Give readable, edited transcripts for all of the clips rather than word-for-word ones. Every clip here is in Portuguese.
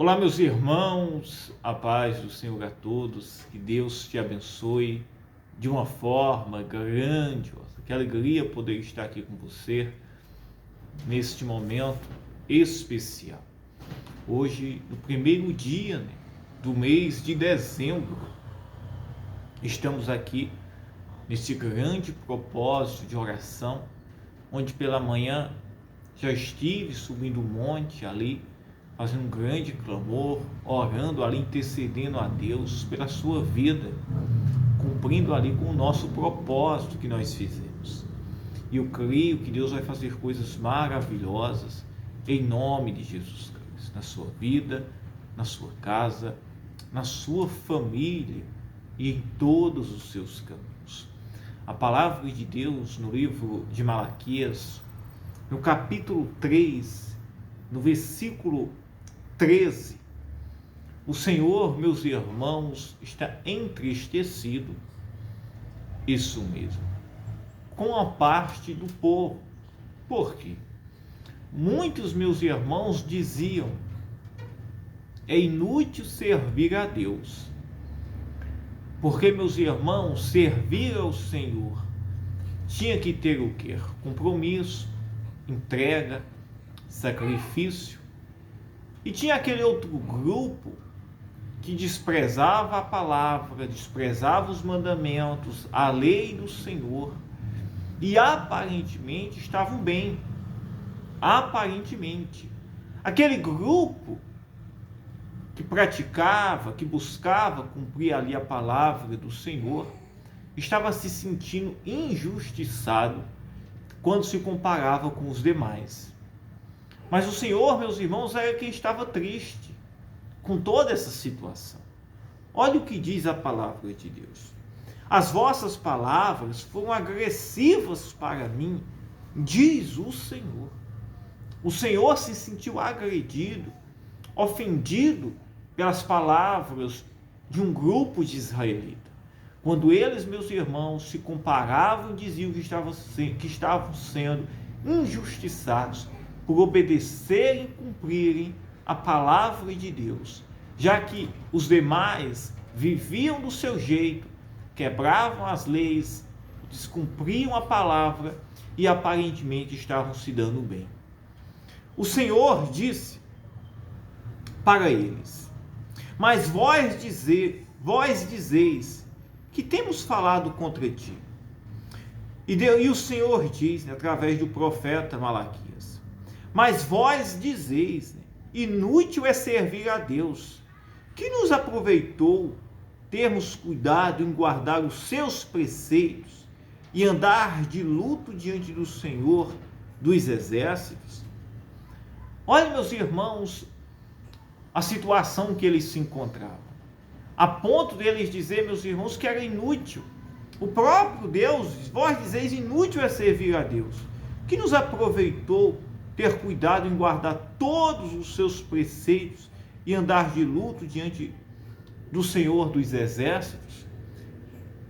Olá, meus irmãos, a paz do Senhor a todos, que Deus te abençoe de uma forma grandiosa. Que alegria poder estar aqui com você neste momento especial. Hoje, no primeiro dia do mês de dezembro, estamos aqui neste grande propósito de oração, onde pela manhã já estive subindo o monte ali, fazendo um grande clamor, orando ali, intercedendo a Deus pela sua vida, cumprindo ali com o nosso propósito que nós fizemos. E eu creio que Deus vai fazer coisas maravilhosas em nome de Jesus Cristo, na sua vida, na sua casa, na sua família e em todos os seus caminhos. A palavra de Deus no livro de Malaquias, no capítulo 3, no versículo 13, o Senhor, meus irmãos, está entristecido, isso mesmo, com a parte do povo. Por quê? Muitos, meus irmãos, diziam: é inútil servir a Deus, porque, meus irmãos, servir ao Senhor tinha que ter o quê? Compromisso, entrega, sacrifício. E tinha aquele outro grupo que desprezava a palavra, desprezava os mandamentos, a lei do Senhor, e aparentemente estavam bem. Aparentemente. Aquele grupo que praticava, que buscava cumprir ali a palavra do Senhor, estava se sentindo injustiçado quando se comparava com os demais. Mas o Senhor, meus irmãos, era quem estava triste com toda essa situação. Olha o que diz a palavra de Deus. As vossas palavras foram agressivas para mim, diz o Senhor. O Senhor se sentiu agredido, ofendido pelas palavras de um grupo de israelitas. Quando eles, meus irmãos, se comparavam e diziam que estavam sendo injustiçados por obedecerem e cumprirem a palavra de Deus, já que os demais viviam do seu jeito, quebravam as leis, descumpriam a palavra e aparentemente estavam se dando bem. O Senhor disse para eles: mas vós dizeis que temos falado contra ti. E o Senhor diz, através do profeta Malaquias: mas vós dizeis, inútil é servir a Deus. Que nos aproveitou termos cuidado em guardar os seus preceitos e andar de luto diante do Senhor dos exércitos? Olha, meus irmãos, a situação que eles se encontravam, a ponto deles dizer, meus irmãos, que era inútil. O próprio Deus, vós dizeis, inútil é servir a Deus. Que nos aproveitou ter cuidado em guardar todos os seus preceitos e andar de luto diante do Senhor dos exércitos?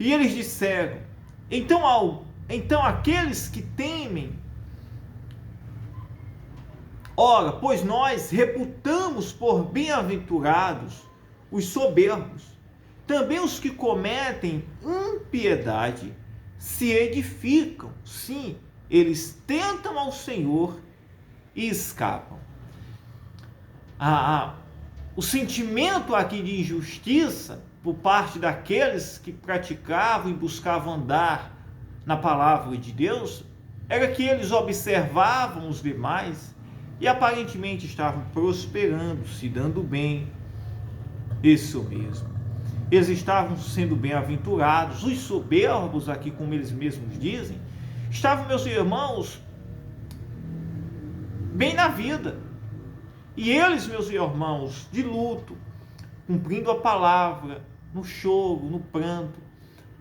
E eles disseram: então aqueles que temem, ora, pois nós reputamos por bem-aventurados os soberbos, também os que cometem impiedade se edificam. Sim, eles tentam ao Senhor e escapam. O sentimento aqui de injustiça por parte daqueles que praticavam e buscavam andar na palavra de Deus era que eles observavam os demais e aparentemente estavam prosperando, se dando bem. Isso mesmo. Eles estavam sendo bem-aventurados. Os soberbos, aqui como eles mesmos dizem, estavam, meus irmãos, bem na vida. E eles, meus irmãos, de luto, cumprindo a palavra, no choro, no pranto,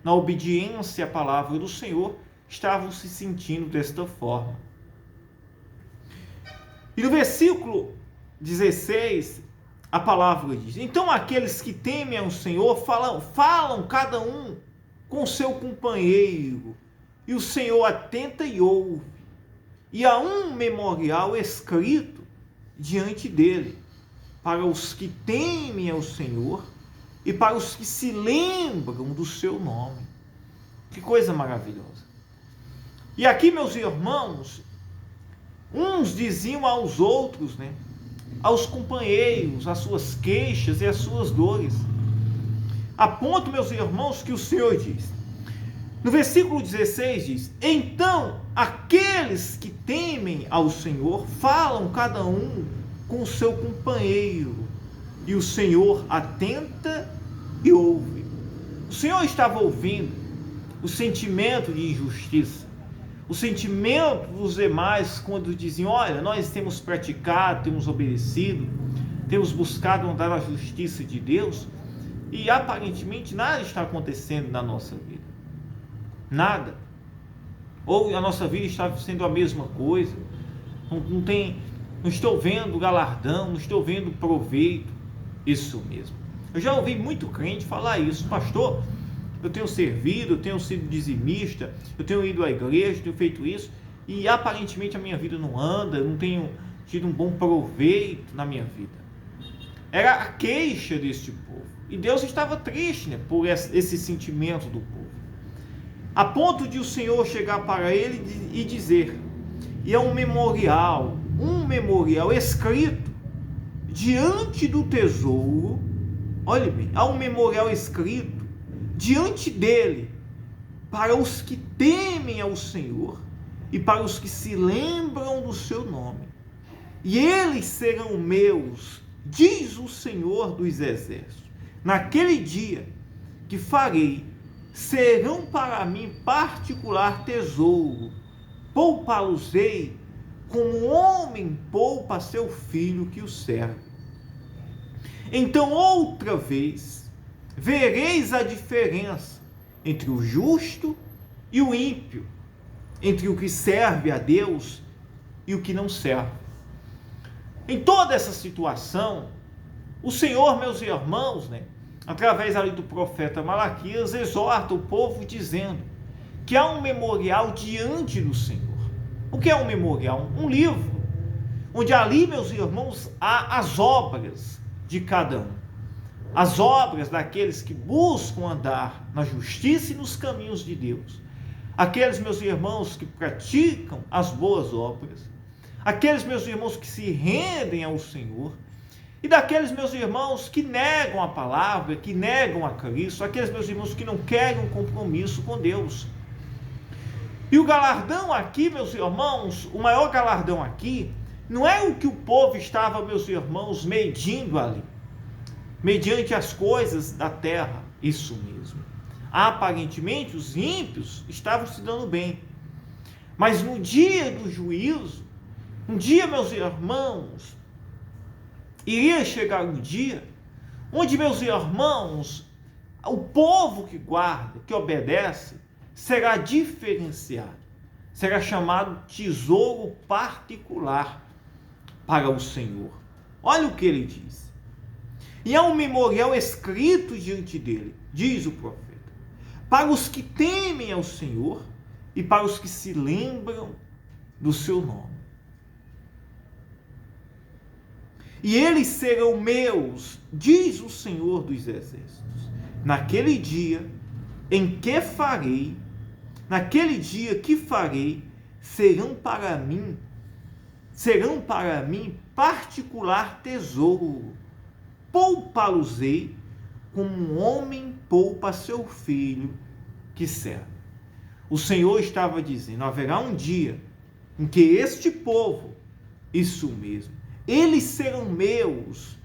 na obediência à palavra do Senhor, estavam se sentindo desta forma. E no versículo 16, a palavra diz: então aqueles que temem ao Senhor falam cada um com seu companheiro, e o Senhor atenta e ouve, e há um memorial escrito diante dele. para os que temem ao Senhor e para os que se lembram do seu nome. Que coisa maravilhosa. E aqui, meus irmãos, uns diziam aos outros, aos companheiros, as suas queixas e as suas dores. A ponto, meus irmãos, que o Senhor diz, no versículo 16 diz: então aqueles que temem ao Senhor falam cada um com o seu companheiro, e o Senhor atenta e ouve. O Senhor estava ouvindo o sentimento de injustiça, o sentimento dos demais quando diziam: olha, nós temos praticado, temos obedecido, temos buscado andar na justiça de Deus, e aparentemente nada está acontecendo na nossa vida. Nada. Ou a nossa vida está sendo a mesma coisa. Não estou vendo galardão, não estou vendo proveito. Isso mesmo. Eu já ouvi muito crente falar isso: pastor, eu tenho servido, eu tenho sido dizimista, eu tenho ido à igreja, tenho feito isso, e aparentemente a minha vida não anda, eu não tenho tido um bom proveito na minha vida. Era a queixa deste povo. E Deus estava triste, por esse sentimento do povo. A ponto de o Senhor chegar para ele e dizer, e é um memorial escrito diante do tesouro, olhe bem, há um memorial escrito diante dele, para os que temem ao Senhor e para os que se lembram do seu nome. E eles serão meus, diz o Senhor dos Exércitos. Naquele dia que farei, serão para mim particular tesouro, poupá-los-ei como homem poupa seu filho que o serve. Então outra vez vereis a diferença entre o justo e o ímpio, entre o que serve a Deus e o que não serve. Em toda essa situação, o Senhor, meus irmãos, através ali do profeta Malaquias, exorta o povo dizendo que há um memorial diante do Senhor. O que é um memorial? Um livro, onde ali, meus irmãos, há as obras de cada um. As obras daqueles que buscam andar na justiça e nos caminhos de Deus. Aqueles, meus irmãos, que praticam as boas obras. Aqueles, meus irmãos, que se rendem ao Senhor. E daqueles, meus irmãos, que negam a palavra, que negam a Cristo. Aqueles, meus irmãos, que não querem um compromisso com Deus. E o galardão aqui, meus irmãos, o maior galardão aqui, não é o que o povo estava, meus irmãos, medindo ali, mediante as coisas da terra, isso mesmo. Aparentemente, os ímpios estavam se dando bem. Mas no dia do juízo, um dia, meus irmãos, iria chegar um dia onde, meus irmãos, o povo que guarda, que obedece, será diferenciado, será chamado tesouro particular para o Senhor. Olha o que ele diz. E há um memorial escrito diante dele, diz o profeta, para os que temem ao Senhor e para os que se lembram do seu nome. E eles serão meus, diz o Senhor dos Exércitos, naquele dia em que farei, naquele dia que farei, serão para mim particular tesouro, poupá-los-ei como um homem poupa seu filho que serve. O Senhor estava dizendo, haverá um dia em que este povo, isso mesmo, eles serão meus,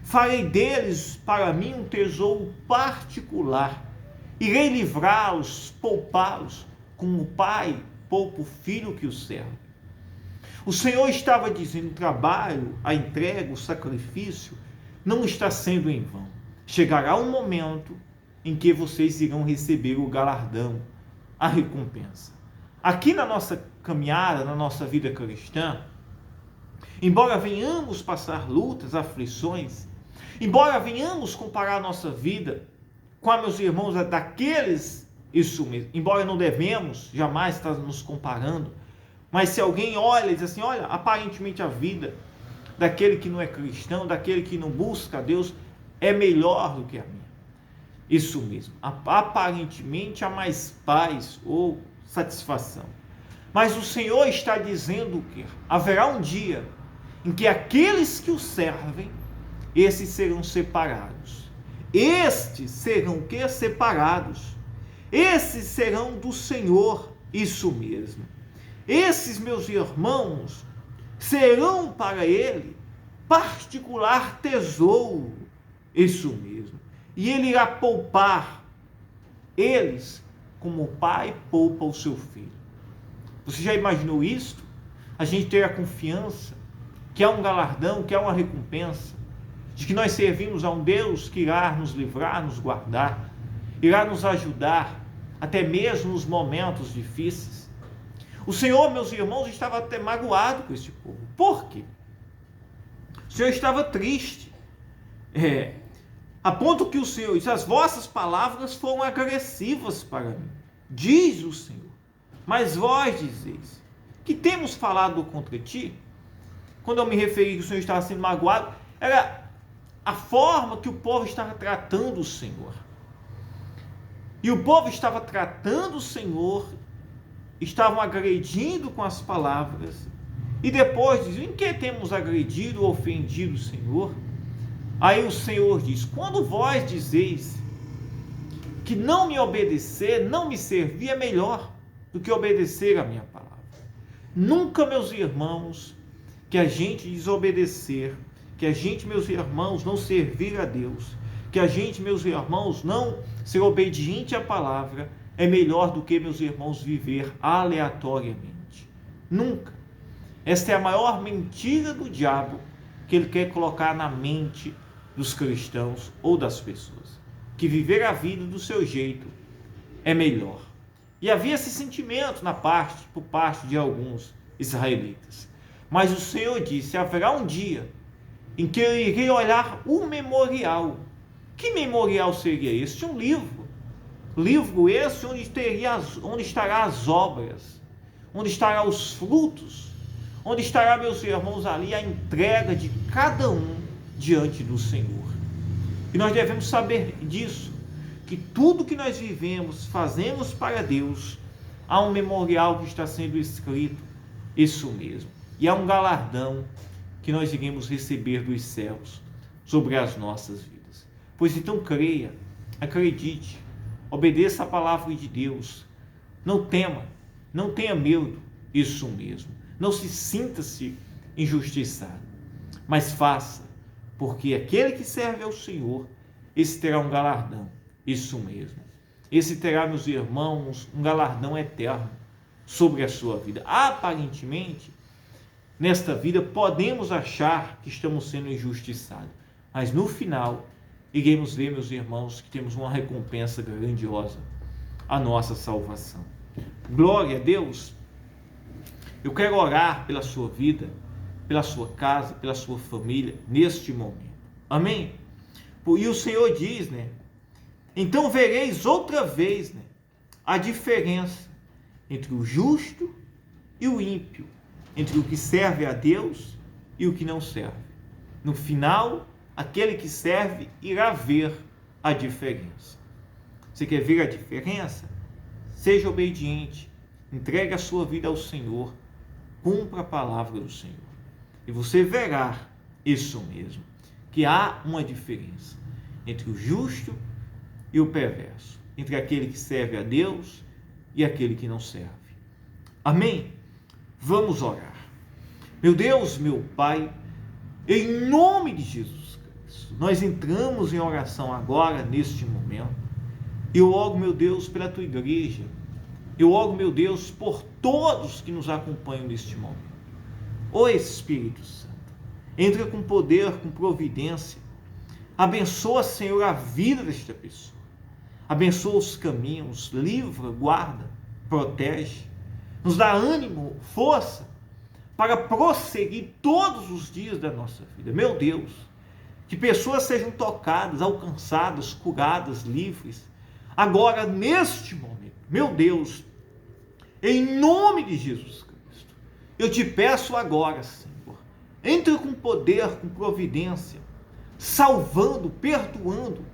farei deles para mim um tesouro particular, irei livrá-los, poupá-los, como o pai poupa o filho que o serve. O Senhor estava dizendo, o trabalho, a entrega, o sacrifício, não está sendo em vão. Chegará um momento em que vocês irão receber o galardão, a recompensa. Aqui na nossa caminhada, na nossa vida cristã, embora venhamos passar lutas, aflições, embora venhamos comparar a nossa vida com a, meus irmãos, daqueles, isso mesmo, embora não devemos jamais estar nos comparando, mas se alguém olha e diz assim, olha, aparentemente a vida daquele que não é cristão, daquele que não busca a Deus, é melhor do que a minha. Isso mesmo, aparentemente há mais paz ou satisfação. Mas o Senhor está dizendo que haverá um dia em que aqueles que o servem, esses serão separados. Estes serão o quê? Separados. Esses serão do Senhor, isso mesmo. Esses, meus irmãos, serão para ele particular tesouro, isso mesmo. E ele irá poupar eles como o pai poupa o seu filho. Você já imaginou isto? A gente ter a confiança que há um galardão, que há uma recompensa, de que nós servimos a um Deus que irá nos livrar, nos guardar, irá nos ajudar, até mesmo nos momentos difíceis. O Senhor, meus irmãos, estava até magoado com este povo. Por quê? O Senhor estava triste. A ponto que o Senhor diz: as vossas palavras foram agressivas para mim, diz o Senhor. Mas vós dizeis: que temos falado contra ti? Quando eu me referi que o Senhor estava sendo magoado, era a forma que o povo estava tratando o Senhor. E o povo estava tratando o Senhor, estavam agredindo com as palavras, e depois diz: em que temos agredido ou ofendido o Senhor? Aí o Senhor diz: quando vós dizeis que não me obedecer, não me servir, é melhor do que obedecer a minha palavra. Nunca, meus irmãos, que a gente desobedecer, que a gente, meus irmãos, não servir a Deus, que a gente, meus irmãos, não ser obediente à palavra, é melhor do que, meus irmãos, viver aleatoriamente. Nunca. Esta é a maior mentira do diabo que ele quer colocar na mente dos cristãos ou das pessoas. Que viver a vida do seu jeito é melhor. E havia esse sentimento por parte de alguns israelitas. Mas o Senhor disse: haverá um dia em que eu irei olhar o memorial. Que memorial seria este? Um livro. Livro esse onde estará as obras, onde estará os frutos, onde estará, meus irmãos, ali a entrega de cada um diante do Senhor. E nós devemos saber disso, que tudo que nós vivemos, fazemos para Deus, há um memorial que está sendo escrito, isso mesmo. E há um galardão que nós iremos receber dos céus sobre as nossas vidas. Pois então creia, acredite, obedeça a palavra de Deus, não tema, não tenha medo, isso mesmo. Não se sinta-se injustiçado, mas faça, porque aquele que serve ao Senhor, esse terá um galardão, isso mesmo. Esse terá, meus irmãos, um galardão eterno sobre a sua vida. Aparentemente, nesta vida, podemos achar que estamos sendo injustiçados, mas no final, iremos ver, meus irmãos, que temos uma recompensa grandiosa, a nossa salvação. Glória a Deus! Eu quero orar pela sua vida, pela sua casa, pela sua família, neste momento. Amém? E o Senhor diz, então vereis outra vez, a diferença entre o justo e o ímpio, entre o que serve a Deus e o que não serve. No final, aquele que serve irá ver a diferença. Você quer ver a diferença? Seja obediente, entregue a sua vida ao Senhor, cumpra a palavra do Senhor. E você verá isso mesmo, que há uma diferença entre o justo e o perverso, entre aquele que serve a Deus e aquele que não serve. Amém? Vamos orar. Meu Deus, meu Pai, em nome de Jesus Cristo, nós entramos em oração agora, neste momento. Eu oro, meu Deus, pela tua igreja. Eu oro, meu Deus, por todos que nos acompanham neste momento. Ó Espírito Santo, entra com poder, com providência. Abençoa, Senhor, a vida desta pessoa. Abençoa os caminhos, livra, guarda, protege. Nos dá ânimo, força, para prosseguir todos os dias da nossa vida. Meu Deus, que pessoas sejam tocadas, alcançadas, curadas, livres, agora, neste momento. Meu Deus, em nome de Jesus Cristo, eu te peço agora, Senhor, Entra com poder, com providência, salvando, perdoando,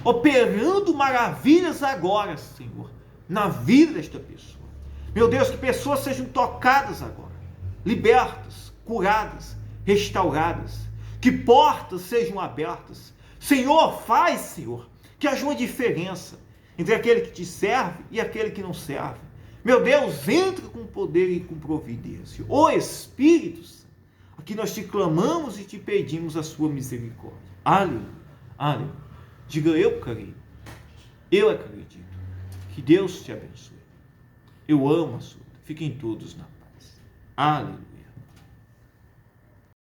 operando maravilhas agora, Senhor, na vida desta pessoa. Meu Deus, que pessoas sejam tocadas agora, libertas, curadas, restauradas, que portas sejam abertas. Senhor, faz, Senhor, que haja uma diferença entre aquele que te serve e aquele que não serve. Meu Deus, entra com poder e com providência. Ó Espírito Santo, aqui nós te clamamos e te pedimos a sua misericórdia. Aleluia, aleluia. Diga, eu creio, eu acredito. Que Deus te abençoe. Eu amo a sua vida. Fiquem todos na paz. Aleluia.